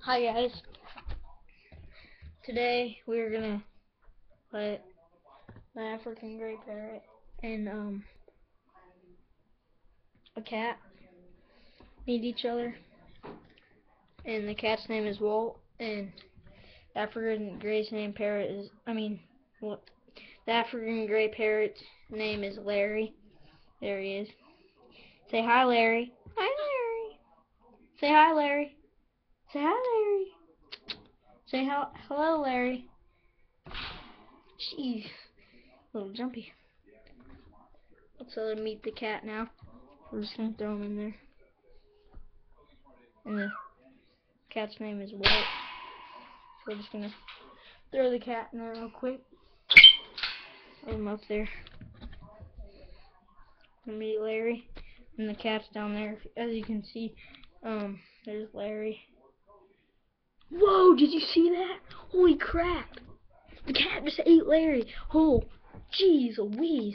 Hi guys. Today we're gonna let the African gray parrot and a cat meet each other. And the cat's name is Walt, and the African gray's the African gray parrot's name is Larry. There he is. Say hi, Larry. Hi, Larry. Say hi, Larry. Say hi, Larry. Say hello, Larry. Jeez, a little jumpy. Let's let him meet the cat now. We're just gonna throw him in there. And the cat's name is Walt. So we're just gonna throw the cat in there real quick. Throw him up there. Meet Larry. And the cat's down there. As you can see, there's Larry. Whoa, did you see that? Holy crap. The cat just ate Larry. Oh, jeez Louise.